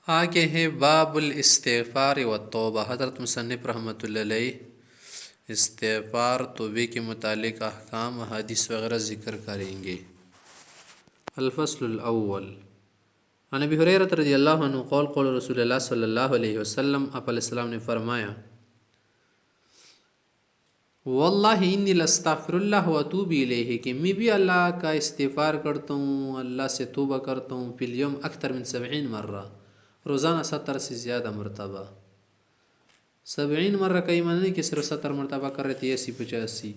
آگے ہے باب الاستغفار و توبہ۔ حضرت مصنف رحمۃ اللہ علیہ استغفار توبے کے متعلق احکام و حدیث وغیرہ ذکر کریں گے۔ الفصل الاول عن ابی ہریرہ رضی اللہ عنہ قال قال رسول اللہ صلی اللہ علیہ وسلم، آپ علیہ السلام نے فرمایا، واللہ انی لاستغفر اللہ و اتوب الیہ، کہ میں بھی اللہ کا استغفار کرتا ہوں، اللہ سے توبہ کرتا ہوں، فی الیوم اکثر من 70 مرہ، روزانہ 70 سے زیادہ مرتبہ۔ 70 مرہ کئی معنی نہیں کہ صرف 70 مرتبہ کر رہے تھے، 80-85،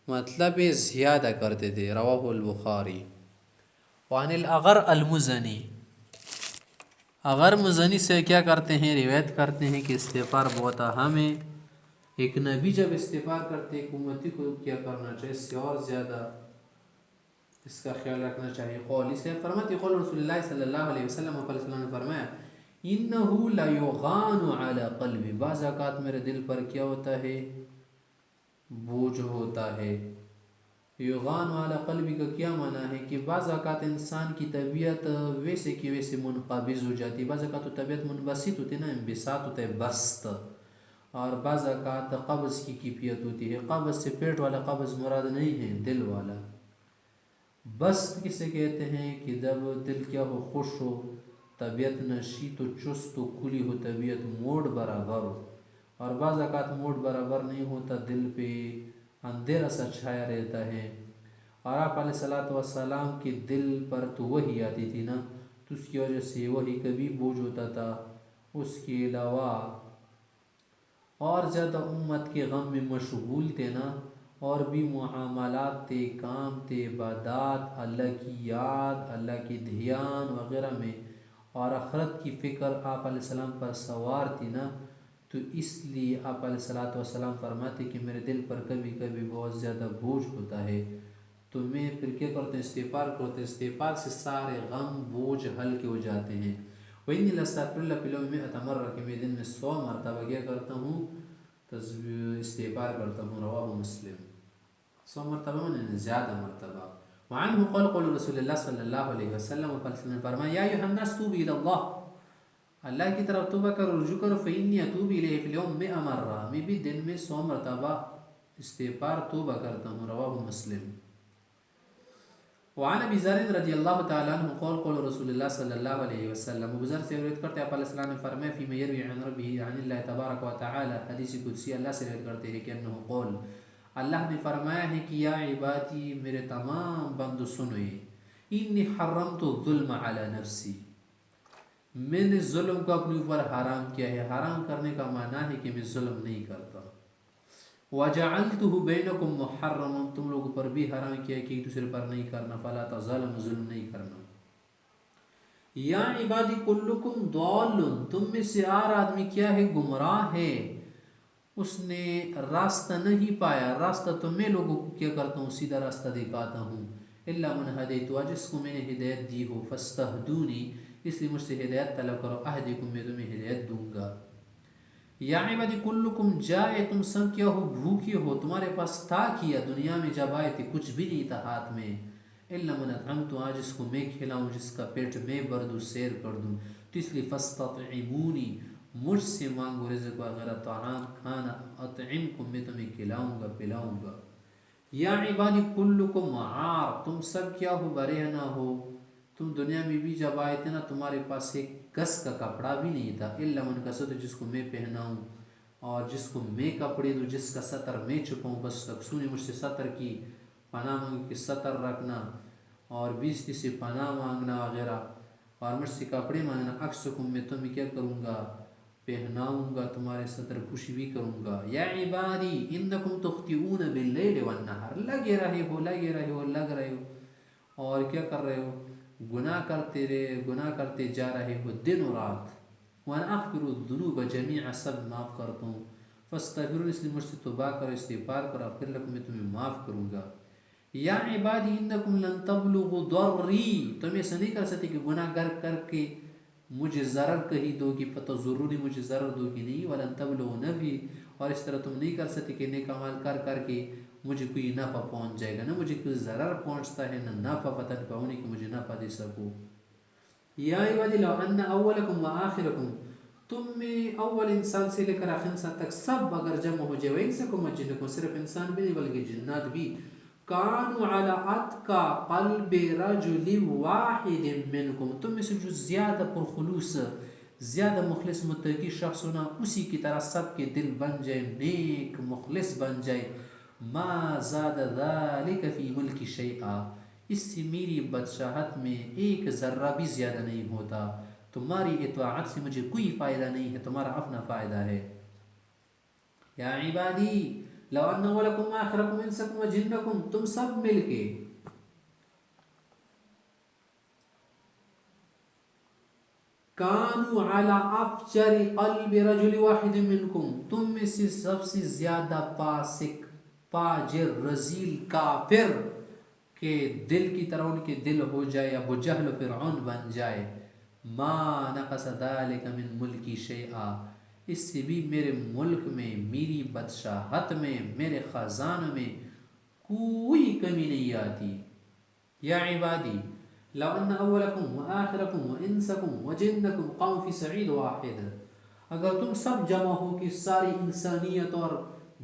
مطلب یہ زیادہ کرتے تھے۔ رواہ البخاری۔ وعن الاغر المزنی، اغر مزنی سے کیا کرتے ہیں، روایت کرتے ہیں کہ استغفار بہت اہم ہے۔ ایک نبی جب استغفار کرتے ایک امتی کو کیا کرنا چاہیے، اس سے اور زیادہ اس کا خیال رکھنا چاہیے۔ قول اس لیے فرماتے قول رسول اللہ صلی اللہ علیہ وسلم، علیہ وسلم نے فرمایا، انہو لیغان علی قلبی، بعض اوقات میرے دل پر کیا ہوتا ہے، بوجھ ہوتا ہے۔ یغان علی قلبی کا کیا معنی ہے کہ بعض اوقات انسان کی طبیعت ویسے کی ویسے منقبض ہو جاتی ہے، بعض اوقات تو طبیعت منبسط ہوتی ہے نا، انبساط ہوتا ہے، بست، اور بعض اوقات قبض کی کیفیت ہوتی ہے۔ قبض سے پیٹ والا قبض مراد نہیں ہے، دل والا۔ بست کسے کہتے ہیں کہ جب دل کیا ہو، خوش ہو، طبیعت نشیط و چست و کھلی ہو، طبیعت موڈ برابر ہو، اور بعض اوقات موڈ برابر نہیں ہوتا، دل پہ اندھیرا سا چھایا رہتا ہے۔ اور آپ علیہ الصلوۃ والسلام کے دل پر تو وحی آتی تھی نا، تو اس کی وجہ سے وحی کبھی بوجھ ہوتا تھا۔ اس کے علاوہ اور زیادہ امت کے غم میں مشغول تھے نا، اور بھی معاملات تھے، کام تھے، عبادات، اللہ کی یاد، اللہ کی دھیان وغیرہ میں، اور آخرت کی فکر آپ علیہ السلام پر سوار تھی نا، تو اس لیے آپ علیہ الصلوۃ والسلام فرماتے کہ میرے دل پر کبھی کبھی بہت زیادہ بوجھ ہوتا ہے، تو میں پھر کیا کرتا ہوں، استغفار کرتا ہوں، استغفار سے سارے غم بوجھ ہلکے ہو جاتے ہیں۔ وَإِنِّي لَأَسْتَغْفِرُ اللَّهَ فِي الْيَوْمِ 100 مرة، کہ میں دن میں 100 مرتبہ کیا کرتا ہوں، استغفار کرتا ہوں۔ رواہ مسلم۔ 100 مرتبہ میں زیادہ مرتبہ۔ وعنہ قال قول رسول اللہ صلی اللہ علیہ وسلم، نے فرمایا، یا ایھا الناس توبوا الی اللہ، اللہ کی طرف توبہ کرو، رجوع کرو، فإنی اتوب الیہ فی اليوم 100 مرہ، میں بھی دن میں 100 مرتبہ استغفار توبہ کرتا ہوں۔ رواہ مسلم۔ وعن ابی ذر رضی اللہ تعالی عنہ قال قول رسول اللہ صلی اللہ علیہ وسلم، ابو ذر سے روایت کرتے ہیں، آپ علیہ السلام نے فرمایا، فیما یروی عن ربہ عن اللہ تبارک و تعالی، حدیث قدسی اللہ سے روایت کرتے ہیں کہ انہ قول، اللہ نے فرمایا ہے کہ یا عبادی، میرے تمام بندو سنوئے، انی حرمت الظلم علی نفسی، میں نے ظلم کو اپنے اوپر حرام کیا ہے۔ حرام کرنے کا معنی ہے کہ میں ظلم نہیں کرتا۔ وَجَعَلْتُهُ بَيْنَكُمْ مُحَرَّمًا، تم لوگوں پر بھی حرام کیا ہے کہ ایک دوسرے پر نہیں کرنا، فَلَا تَظَالِمُوا، ظلم نہیں کرنا۔ یا عبادی کلکم ضال، تم میں سے ہر آدمی کیا ہے، گمراہ ہے، اس نے راستہ نہیں پایا، راستہ تو میں لوگوں کو کیا کرتا ہوں، سیدھا راستہ دکھاتا ہوں۔ الا من ہدیت، جس کو میں نے ہدایت دی ہو، فاستہدونی، اس لیے مجھ سے ہدایت طلب کرو، اہدکم، میں تمہیں ہدایت دوں گا۔ یا عبادی کلکم جائے، تم سب کیا ہو، بھوکے ہو، تمہارے پاس تھا کیا، دنیا میں جب آئے تھے کچھ بھی نہیں تھا ہاتھ میں، الا من اطعمت، جس کو میں کھلاؤں، جس کا پیٹ میں بھر دوں، سیر کر دوں، تو اس لیے فاستطعمونی، مجھ سے مانگو رزق وغیرہ، طعام، کھانا، اطعمکم، میں تمہیں کھلاؤں گا، پلاؤں گا۔ یا عبادی کلکم عار، تم سب کیا ہو، برہنہ ہو، تم دنیا میں بھی جب آئے تھے نا، تمہارے پاس ایک گز کا کپڑا بھی نہیں تھا، الا من کسوت، جس کو میں پہناؤں اور جس کو میں کپڑے دوں، جس کا سطر میں چھپاؤں، بس تکسونی، مجھ سے سطر کی پناہ مانگو کہ سطر رکھنا، اور بیزتی سے پناہ مانگنا وغیرہ، اور مجھ سے کپڑے مانگنا، اکسکم، میں تمہیں کیا کروں گا، پہناؤں گا، تمہارے سطر پوشی بھی کروں گا۔ یا عبادی انکم تخطئون باللیل والنہار، لگے رہے ہو، لگ رہے ہو، اور کیا کر رہے ہو، گناہ کرتے جا رہے ہو دن و رات۔ وانا اغفر الذنوب جميعا، سب معاف کرتا ہوں، فاستغفرون، اس لیے مجھ سے توبہ کرو، استغفار کرو، اغفر لکم، میں تمہیں معاف کروں گا۔ یا عبادی انکم لن تبلغوا ضری، تم ایسا نہیں کر سکتے کہ گناہ کر کے مجھے ضرر کہیں دو گی، فتضرونی، مجھے ضرر دو گی نہیں، ولن تبلغوا نفعی، اور اس طرح تم نہیں کر سکتے کہ نیک عمل کر کے مجھے کوئی نفع پہنچ جائے گا، نہ مجھے کوئی ضرر پہنچتا ہے، نہ نفع فتنفعونی، کہ مجھے نفع دے سکو۔ یا عبادی لو ان اولکم و آخرکم، تم میں اول انسان سے لے کر آخر انسان تک سب اگر جمع ہو جائے، وَإِنسَكُمْ وَجِنَّكُمْ، صرف انسان بھی نہیں بلکہ جنات بھی، کانوا علی اتقى قلب رجل واحد منکم، تم میں سے جو زیادہ پرخلوص، زیادہ مخلص متقی شخص ہونا، اسی کی طرح سب کے دل بن جائے، نیک مخلص بن جائے، ما زاد ذلك فی ملک شیئا، اس سے میری بادشاہت میں ایک ذرہ بھی زیادہ نہیں ہوتا، تمہاری اطاعت سے مجھے کوئی فائدہ نہیں ہے، تمہارا اپنا فائدہ ہے۔ یا عبادی لو ان اولکم آخرکم انسکم و جنکم، تم سب مل کے کانوا علی افجر قلب رجل واحد منکم، تم میں سے سب سے زیادہ فاسق، فاجر، رذیل، کافر کہ دل کی طرح ان کے دل ہو جائے، ابو جہل و فرعون بن جائے، ما نقص ذلك من ملکی شیئا، اس سے بھی میرے ملک میں، میری بادشاہت میں، میرے خزانوں میں کوئی کمی نہیں آتی۔ یا عبادی لو ان اولکم و آخرکم و انسکم و جنکم قوم فی سعید واحد، اگر تم سب جمع ہو کے، ساری انسانیت اور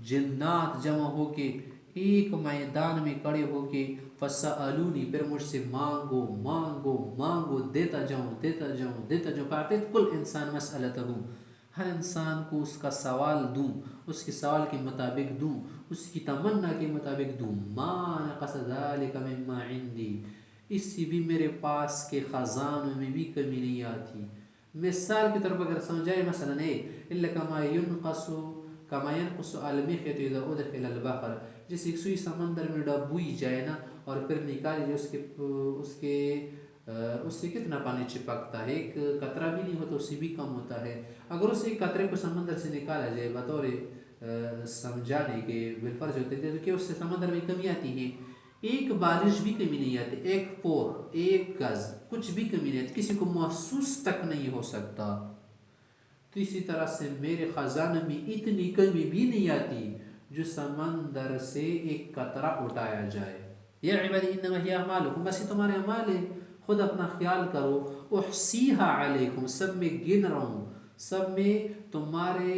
جنات جمع ہو کے ایک میدان میں کھڑے ہو کے، فَسَأَلُونِي، پھر مجھ سے مانگو مانگو مانگو، دیتا جاؤں دیتا جاؤں دیتا جاؤں، فَأَعْطِيتُ كُلَّ انسان مسألته، ہر انسان کو اس کا سوال دوں، اس کے سوال کے مطابق دوں، اس کی تمنا کے مطابق دوں، ما نقص ذلك مما عندي، اس سے بھی میرے پاس کے خزانوں میں بھی کمی نہیں آتی۔ مثال کی طرف اگر سمجھائے، مثلا الا کما ينقص المخيط اذا ادخل البحر، جیسے ایک سوئی سمندر میں ڈبوئی جائے نا اور پھر نکالی جائے، اس سے کتنا پانی چپکتا ہے، ایک قطرہ بھی نہیں ہوتا، اس سے بھی کم ہوتا ہے۔ اگر اس ایک قطرے کو سمندر سے نکالا جائے بطور سمجھانے کے بالفرض ہوتے ہیں کہ اس سے سمندر میں کمی آتی ہے، ایک بارش بھی کمی نہیں آتی، ایک پور، ایک گز، کچھ بھی کمی نہیں آتی، کسی کو محسوس تک نہیں ہو سکتا۔ تو اسی طرح سے میرے خزانہ میں اتنی کمی بھی نہیں آتی جو سمندر سے ایک قطرہ اٹھایا جائے۔ یا عبادی انما ہی اعمالکم، بس یہ تمہارے اعمال ہے، خود اپنا خیال کرو، احصیہا علیکم، سب میں گن رہا ہوں، سب میں تمہارے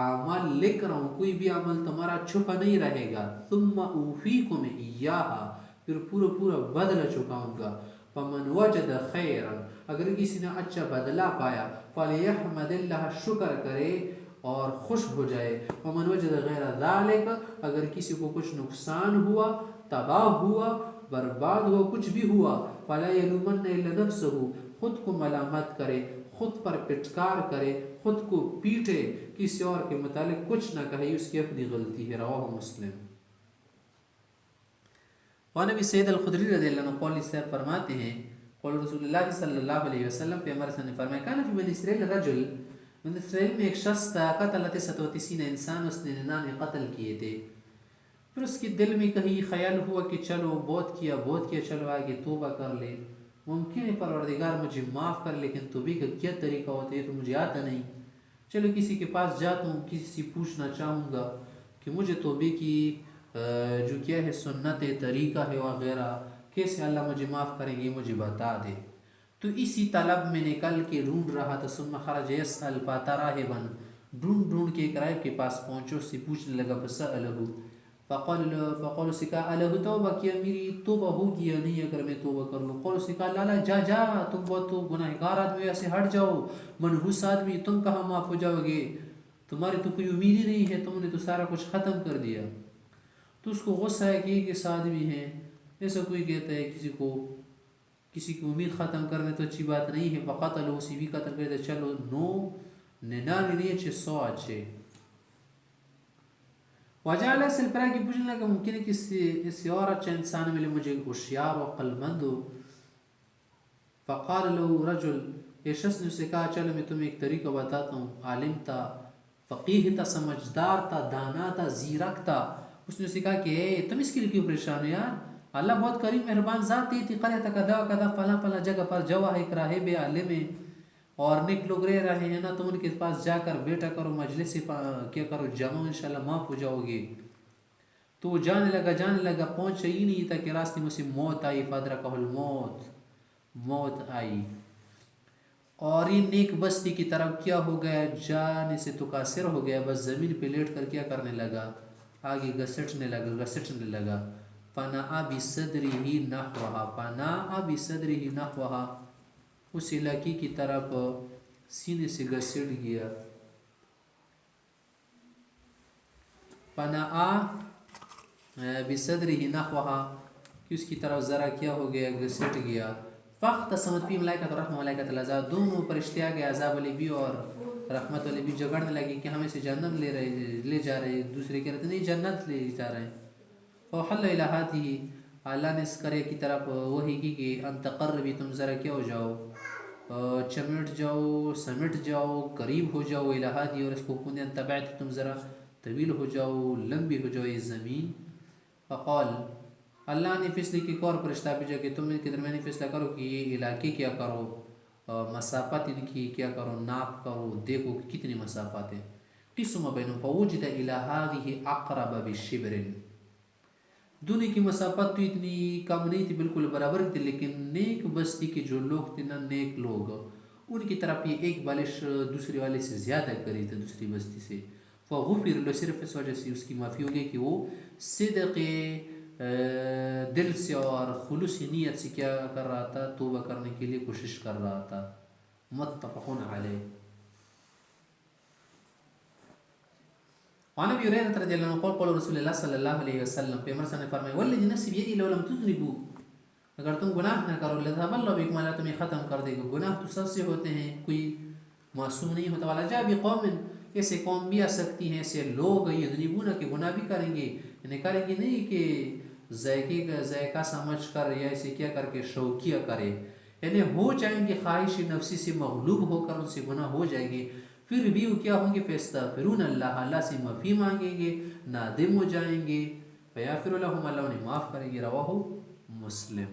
اعمال لکھ رہا ہوں، کوئی بھی عمل تمہارا چھپا نہیں رہے گا، ثم اوفیکم ایہا، پھر پورا پورا بدلہ چکاؤں گا۔ فمن وجد خیرا، اگر کسی نے اچھا بدلہ پایا، فلیحمد اللہ، شکر کرے اور خوش ہو جائے، ومن وجد غیر ذالک، اگر کسی کو کچھ نقصان ہوا، تباہ ہوا، برباد ہوا، کچھ بھی ہوا، فلا یلومن الا نفسہ، خود کو ملامت کرے، خود پر پٹکار کرے، خود کو پیٹے، کسی اور کے متعلق کچھ نہ کہے، اس کی اپنی غلطی ہے۔ رواہ مسلم۔ وانبی سید الخدری رضی اللہ عنہ قول سے فرماتے ہیں، قول رسول اللہ صلی اللہ علیہ وسلم، پیغمبر صلی اللہ علیہ وسلم نے فرمایا، کان فی بنی اسرائیل رجل، بنی اسرائیل میں ایک شخص تھا، قتل 99 انسان، اس نے 99 قتل کیے تھے۔ پھر اس کے دل میں کہیں خیال ہوا کہ چلو بہت کیا، چلو آگے توبہ کر لے، ممکن ہے پروردگار مجھے معاف کر، لیکن توبہ کا کیا طریقہ ہوتا ہے تو مجھے آتا نہیں، چلو کسی کے پاس جاتا ہوں، کسی سے پوچھنا چاہوں گا کہ مجھے توبہ کی جو کیا ہے سنت طریقہ ہے وغیرہ، کیسے اللہ مجھے معاف کریں گے، مجھے بتا دے۔ تو اسی طلب میں نکل کے ڈھونڈ رہا تھا، ثم خرج یسأل فاتی راہبا، ڈھونڈ کے ایک راہب کے پاس پہنچو، اس سے پوچھنے لگا، فسألہ، فقال اسے کہا الہ توبہ، کیا میری توبہ ہوگی یا نہیں اگر میں توبہ کر لوں؟ قال اسے کہا لا جا، تم بہت تو گناہگار آدمی، ایسے ہٹ جاؤ، منحوس آدمی، تم کہاں معاف ہو جاؤ گے، تمہاری تو کوئی امید ہی نہیں ہے، تم نے تو سارا کچھ ختم کر دیا۔ تو اس کو غصہ ہے کہ ایک آدمی ہے، ایسا کوئی کہتا ہے کسی کی امید ختم کرنے تو اچھی بات نہیں ہے، فقاتل، اسی بھی قتل کرتا، چلو 99 نہیں اچھے 100 اچھے۔ وجہ سے پھر کہ پوچھنے لگا، ممکن ہے کہ اس سے اور اچھا انسان ملے مجھے، ہوشیار و عقل مند ہو۔ فقال له رجل، یہ شخص نے اسے کہا، چلو میں تمہیں ایک طریقہ بتاتا ہوں، عالم تھا، فقیہ تھا، سمجھدار تھا، دانا تھا، زیرک تھا۔ اس نے اسے کہا کہ تم اس کے لیے کیوں پریشان ہو یار، اللہ بہت کریم مہربان ذات ہے، قریۃ کذا و کذا، فلاں فلاں جگہ پر جوا ہے، ایک راہب عالم ہے اور نیک لوگ رہ رہے ہیں نا، تم ان کے پاس جا کر بیٹھا کرو، مجلس کیا کرو جمع، انشاءاللہ معاف ہو جاؤ گے۔ تو وہ جانے لگا، پہنچا ہی نہیں تھا کہ راستے میں سے موت آئی، فادرکہ الموت، موت آئی۔ اور یہ نیک بستی کی طرف کیا ہو گیا؟ جانے سے تکاثر ہو گیا، بس زمین پہ لیٹ کر کیا کرنے لگا؟ آگے گھسٹنے لگا. پناء بصدرہ نحوہا، پناء بصدرہ نحوہا، اس علاقے کی طرف سینے سے گھسٹ گیا. پناء بصدرہ نحوہا، کہ اس کی طرف ذرا کیا ہو گیا؟ گھسٹ گیا. فاختصمت فی ملائکۃ الرحمۃ ملائکۃ العذاب، دونوں فرشتے آگئے، عذاب والی بھی اور رحمت والی بھی، جھگڑنے لگے کہ ہمیں سے جہنم لے جا رہے، دوسرے کہہ رہے تھے نہیں جنت لے جا رہے ہیں. فوحل الی ہذہ، اللہ نے اس قرية کی طرف وحی کی کہ ان تقربی، تم ذرا کیا ہو جاؤ، چمٹ جاؤ، سمٹ جاؤ، قریب ہو جاؤ، الی ہذہ، اور اس کو حکم دیا ان تبعت، تم ذرا طویل ہو جاؤ، لمبی ہو جاؤ یہ زمین. فقال، اللہ نے فیصلے کی ایک اور فرشتہ بھیجا کہ تم ان کے درمیان فیصلہ کرو کہ یہ علاقے کیا کرو، مسافت ان کی کیا کرو، ناپ کرو، دیکھو کہ کتنی مسافت ہے. قسم بینہم فوجد الی ہذہ اقرب بشبر، دونوں کی مسافت تو اتنی کم نہیں تھی، بالکل برابر تھی، لیکن نیک بستی کے جو لوگ تھے نا، نیک لوگ، ان کی طرف یہ ایک بالش دوسرے والے سے زیادہ قریب تھے، دوسری بستی سے. فغفر له، صرف اس وجہ سے اس کی معافی ہو گئی کہ وہ صدق دل سے اور خلوص نیت سے کیا کر رہا تھا؟ توبہ کرنے کے لیے کوشش کر رہا تھا. متفقون علیہ. وعن ابی ہریرہ رضی اللہ عنہ قال قال رسول اللہ صلی اللہ علیہ وسلم، پیغمبر صلی اللہ علیہ وسلم نے فرمایا والذی نفسی بیدی لو لم تذنبوا، اگر تم گناہ نہ کرو لذهب اللہ بکم، اللہ تمہیں ختم کر دے گا. گناہ تو سب سے ہوتے ہیں، کوئی معصوم نہیں ہوتا. والا جاء بقوم، ایسے قوم بھی آ سکتی ہیں، ایسے لوگ یذنبون کہ گناہ بھی کریں گے، یعنی کریں گے نہیں کہ ذائقے کا ذائقہ سمجھ کر یا اسے کیا کر کے شوقیہ کرے، یعنی ہو جائیں گے خواہش نفسی سے مغلوب ہو کر ان سے گناہ ہو جائیں گے، پھر بھی وہ کیا ہوں گے؟ فیستغفرون اللہ، اللہ سے معافی مانگیں گے، نادم ہو جائیں گے. فیغفر لهم، اللہ انہیں معاف کریں گے. رواہ مسلم.